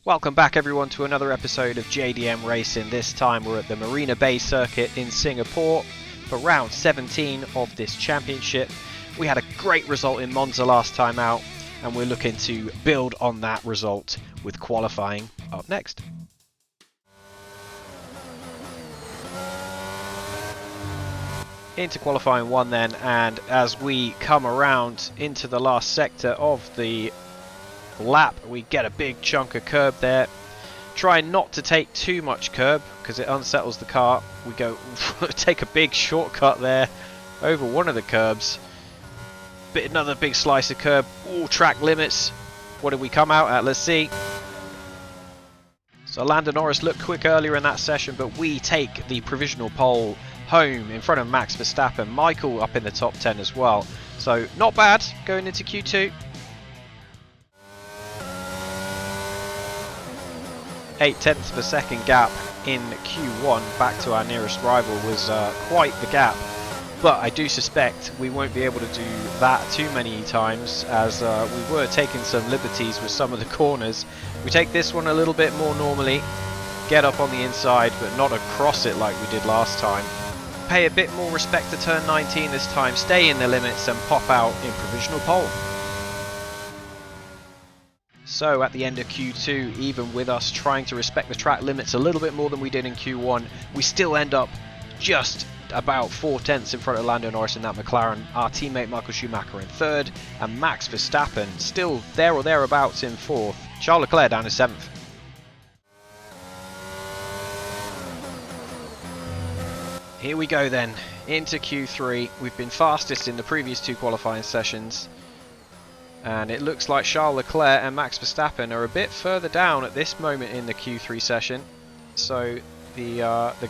Welcome back everyone to another episode of JDM Racing. This time we're at the Marina Bay circuit in Singapore for round 17 of this championship. We had a great result in Monza last time out and we're looking to build on that result with qualifying up next. Into qualifying one then, and as we come around into the last sector of the lap, we get a big chunk of curb there. Try not to take too much curb because it unsettles the car. We go take a big shortcut there over one of the curbs. Another big slice of curb. All track limits. What did we come out at? Let's see. So Lando Norris looked quick earlier in that session, but we take the provisional pole home in front of Max Verstappen. Michael up in the top 10 as well. So not bad going into Q2. 0.8 of a second gap in Q1 back to our nearest rival was quite the gap, but I do suspect we won't be able to do that too many times, as we were taking some liberties with some of the corners. We take this one a little bit more normally, get up on the inside but not across it like we did last time. Pay a bit more respect to turn 19 this time, stay in the limits and pop out in provisional pole. So at the end of Q2, even with us trying to respect the track limits a little bit more than we did in Q1, we still end up just about 0.4 in front of Lando Norris in that McLaren. Our teammate Michael Schumacher in third, and Max Verstappen still there or thereabouts in fourth. Charles Leclerc down in seventh. Here we go then, into Q3. We've been fastest in the previous two qualifying sessions. And it looks like Charles Leclerc and Max Verstappen are a bit further down at this moment in the Q3 session. So the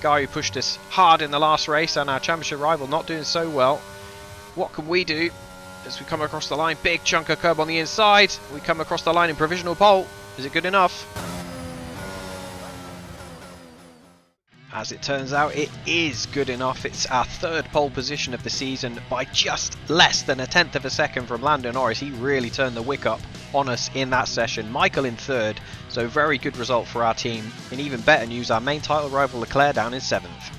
guy who pushed us hard in the last race and our championship rival not doing so well. What can we do as we come across the line? Big chunk of curb on the inside. We come across the line in provisional pole. Is it good enough? As it turns out, it is good enough. It's our third pole position of the season by just less than 0.1 of a second from Lando Norris. He really turned the wick up on us in that session. Michael in third, so very good result for our team. In even better news, our main title rival Leclerc down in seventh.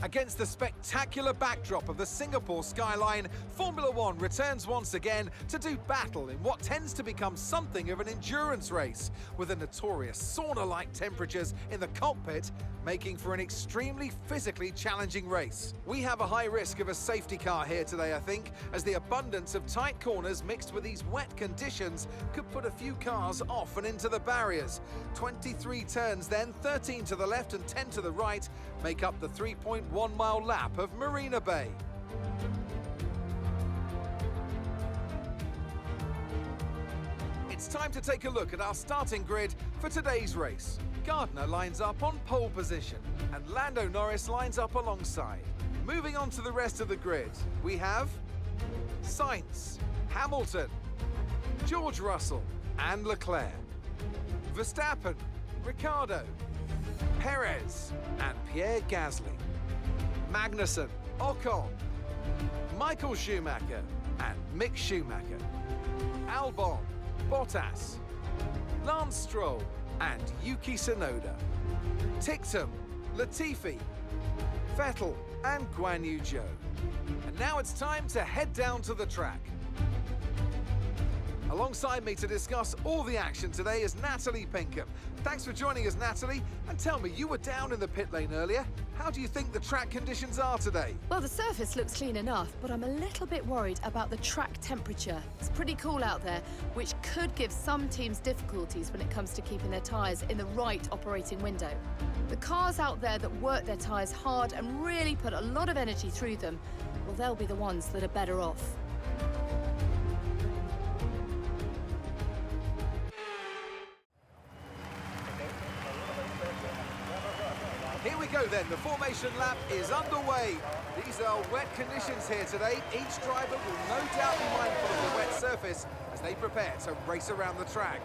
Against the spectacular backdrop of the Singapore skyline, Formula One returns once again to do battle in what tends to become something of an endurance race, with the notorious sauna-like temperatures in the cockpit making for an extremely physically challenging race. We have a high risk of a safety car here today, I think, as the abundance of tight corners mixed with these wet conditions could put a few cars off and into the barriers. 23 turns then, 13 to the left and 10 to the right, make up the 3.1 mile lap of Marina Bay. It's time to take a look at our starting grid for today's race. Gardner lines up on pole position and Lando Norris lines up alongside. Moving on to the rest of the grid, we have Sainz, Hamilton, George Russell and Leclerc, Verstappen, Ricciardo, Perez and Pierre Gasly, Magnussen, Ocon, Michael Schumacher and Mick Schumacher, Albon, Bottas, Lance Stroll and Yuki Tsunoda, Ticktum, Latifi, Vettel and Guan Yu Zhou. And now it's time to head down to the track. Alongside me to discuss all the action today is Natalie Pinkham. Thanks for joining us, Natalie. And tell me, you were down in the pit lane earlier. How do you think the track conditions are today? Well, the surface looks clean enough, but I'm a little bit worried about the track temperature. It's pretty cool out there, which could give some teams difficulties when it comes to keeping their tyres in the right operating window. The cars out there that work their tyres hard and really put a lot of energy through them, well, they'll be the ones that are better off. Here we go then, the formation lap is underway. These are wet conditions here today. Each driver will no doubt be mindful of the wet surface as they prepare to race around the track.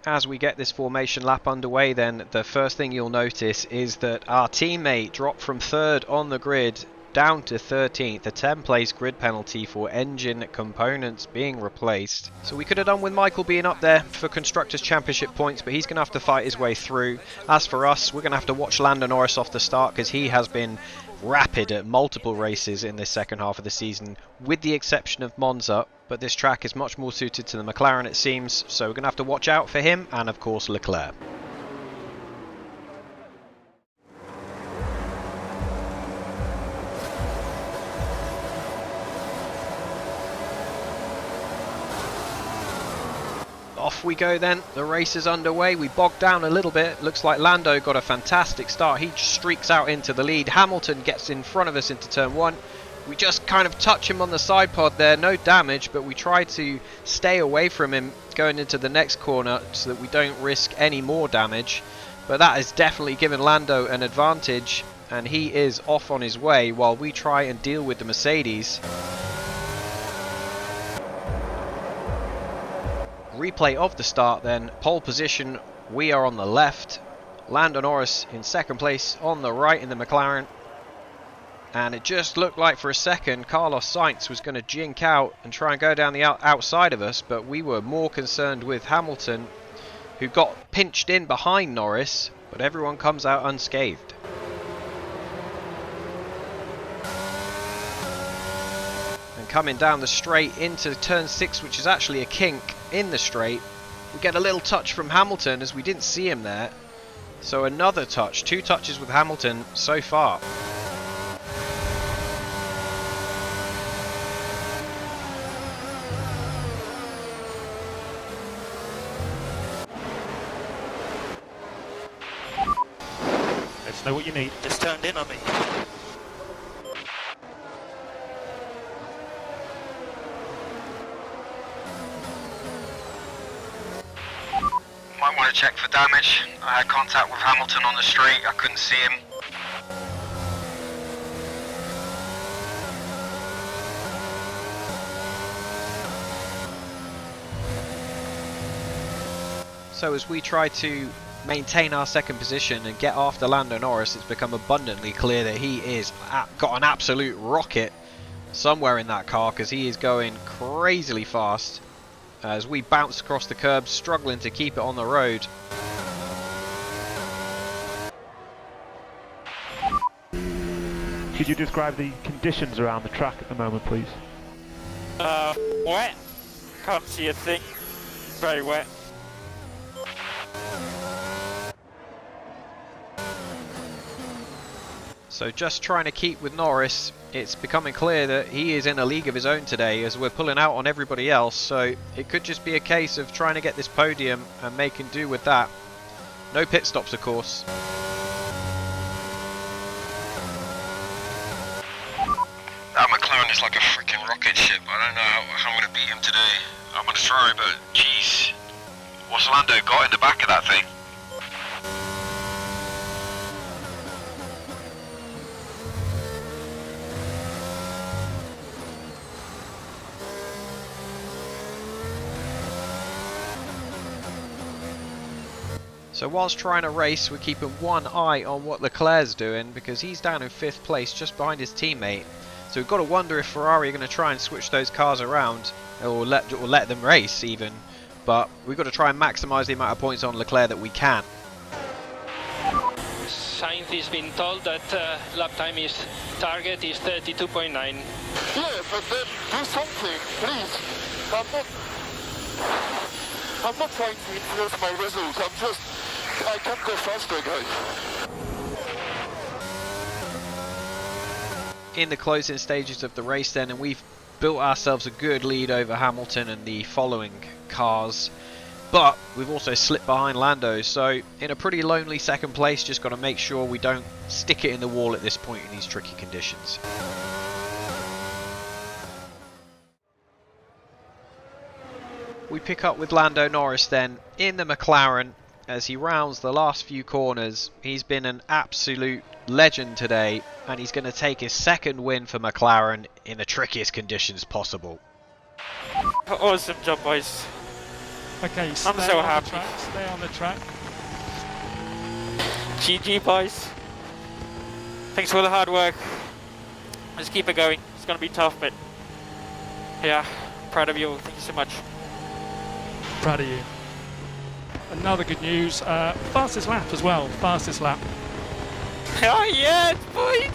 As we get this formation lap underway then, the first thing you'll notice is that our teammate dropped from third on the grid down to 13th, a 10-place grid penalty for engine components being replaced. So we could have done with Michael being up there for Constructors' Championship points, but he's going to have to fight his way through. As for us, we're going to have to watch Lando Norris off the start because he has been rapid at multiple races in this second half of the season, with the exception of Monza. But this track is much more suited to the McLaren, it seems, so we're going to have to watch out for him and, of course, Leclerc. Off we go then, the race is underway. We bogged down a little bit. Looks like Lando got a fantastic start. He streaks out into the lead. Hamilton gets in front of us into turn 1. We just kind of touch him on the side pod there, no damage, but we try to stay away from him going into the next corner so that we don't risk any more damage. But that has definitely given Lando an advantage, and he is off on his way while we try and deal with the Mercedes. Replay of the start then, pole position, we are on the left, Lando Norris in second place on the right in the McLaren, and it just looked like for a second Carlos Sainz was going to jink out and try and go down the outside of us, but we were more concerned with Hamilton, who got pinched in behind Norris, but everyone comes out unscathed. Coming down the straight into turn 6, which is actually a kink in the straight, we get a little touch from Hamilton as we didn't see him there. So another touch, 2 touches with Hamilton so far. Let's know what you need. Just turned in on me. Might want to check for damage. I had contact with Hamilton on the straight, I couldn't see him. So as we try to maintain our second position and get after Lando Norris, it's become abundantly clear that he is got an absolute rocket somewhere in that car, because he is going crazily fast. As we bounce across the curbs, struggling to keep it on the road. Could you describe the conditions around the track at the moment, please? Wet. Can't see a thing. Very wet. So just trying to keep with Norris. It's becoming clear that he is in a league of his own today as we're pulling out on everybody else, so it could just be a case of trying to get this podium and making do with that. No pit stops, of course. That McLaren is like a freaking rocket ship. I don't know how I'm going to beat him today. I'm going to try, but jeez. What's Lando got in the back of that thing? So whilst trying to race, we're keeping one eye on what Leclerc's doing, because he's down in 5th place just behind his teammate. So we've got to wonder if Ferrari are going to try and switch those cars around, or let them race even. But we've got to try and maximise the amount of points on Leclerc that we can. Sainz has been told that lap time is target is 32.9. Yeah, but then do something, please. I'm not trying to influence my results. I can't go faster, guys. In the closing stages of the race then, and we've built ourselves a good lead over Hamilton and the following cars, but we've also slipped behind Lando, so in a pretty lonely second place. Just got to make sure we don't stick it in the wall at this point in these tricky conditions. We pick up with Lando Norris then in the McLaren as he rounds the last few corners. He's been an absolute legend today, and he's going to take his second win for McLaren in the trickiest conditions possible. Awesome job, boys. Okay, I'm so happy. Stay on the track. GG, boys. Thanks for all the hard work. Just keep it going. It's going to be tough, but yeah, proud of you. Thank you so much. Proud of you. Another good news, fastest lap as well, fastest lap. Oh yeah, boys!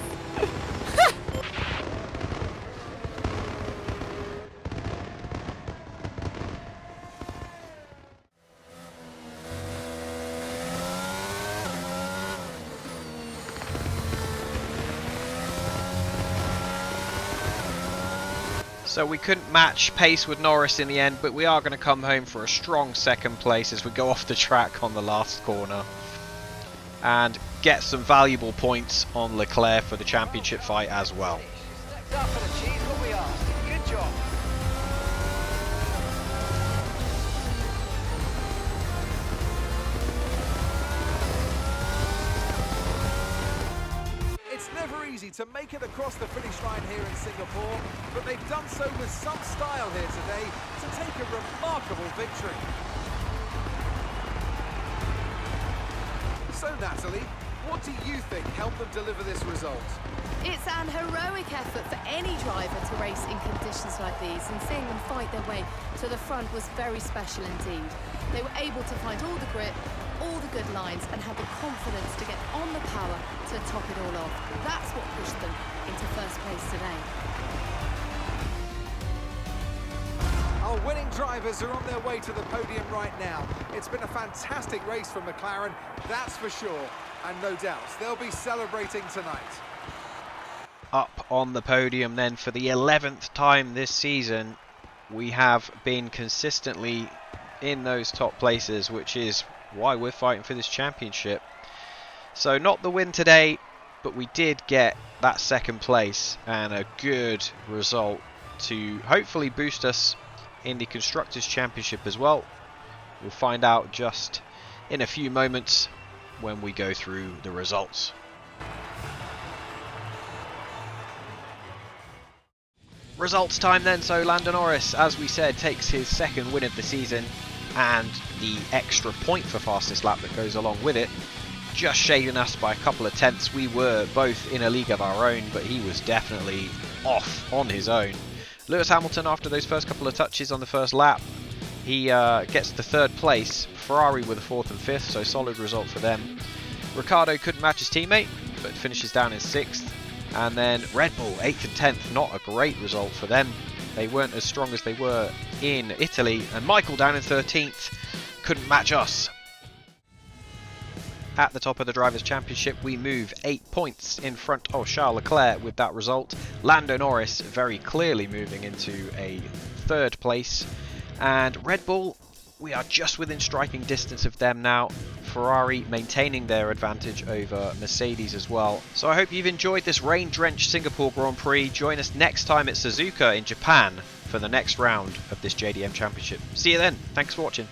So we couldn't match pace with Norris in the end, but we are going to come home for a strong second place as we go off the track on the last corner and get some valuable points on Leclerc for the championship fight as well. It's never easy to make it across the finish line here in Singapore, but they've done so with some style here today to take a remarkable victory. So Natalie, what do you think helped them deliver this result? It's an heroic effort for any driver to race in conditions like these, and seeing them fight their way to the front was very special indeed. They were able to find all the grip, all the good lines, and had the confidence to get on the power to top it all off. That's what pushed them into first place today. Our winning drivers are on their way to the podium right now. It's been a fantastic race for McLaren, that's for sure. And no doubt, they'll be celebrating tonight. Up on the podium then for the 11th time this season, we have been consistently in those top places, which is why we're fighting for this championship. So not the win today, but we did get that second place and a good result to hopefully boost us in the Constructors' Championship as well. We'll find out just in a few moments when we go through the results. Results time then. So Lando Norris, as we said, takes his second win of the season, and the extra point for fastest lap that goes along with it, just shading us by a couple of tenths. We were both in a league of our own, but he was definitely off on his own. Lewis Hamilton, after those first couple of touches on the first lap, he gets the third place. Ferrari with a fourth and fifth, so solid result for them. Ricciardo couldn't match his teammate, but finishes down in sixth. And then Red Bull, 8th and 10th, not a great result for them. They weren't as strong as they were in Italy. And Michael down in 13th, couldn't match us. At the top of the Drivers' Championship, we move 8 points in front of Charles Leclerc with that result. Lando Norris very clearly moving into a third place. And Red Bull, we are just within striking distance of them now. Ferrari maintaining their advantage over Mercedes as well. So I hope you've enjoyed this rain-drenched Singapore Grand Prix. Join us next time at Suzuka in Japan for the next round of this JDM Championship. See you then. Thanks for watching.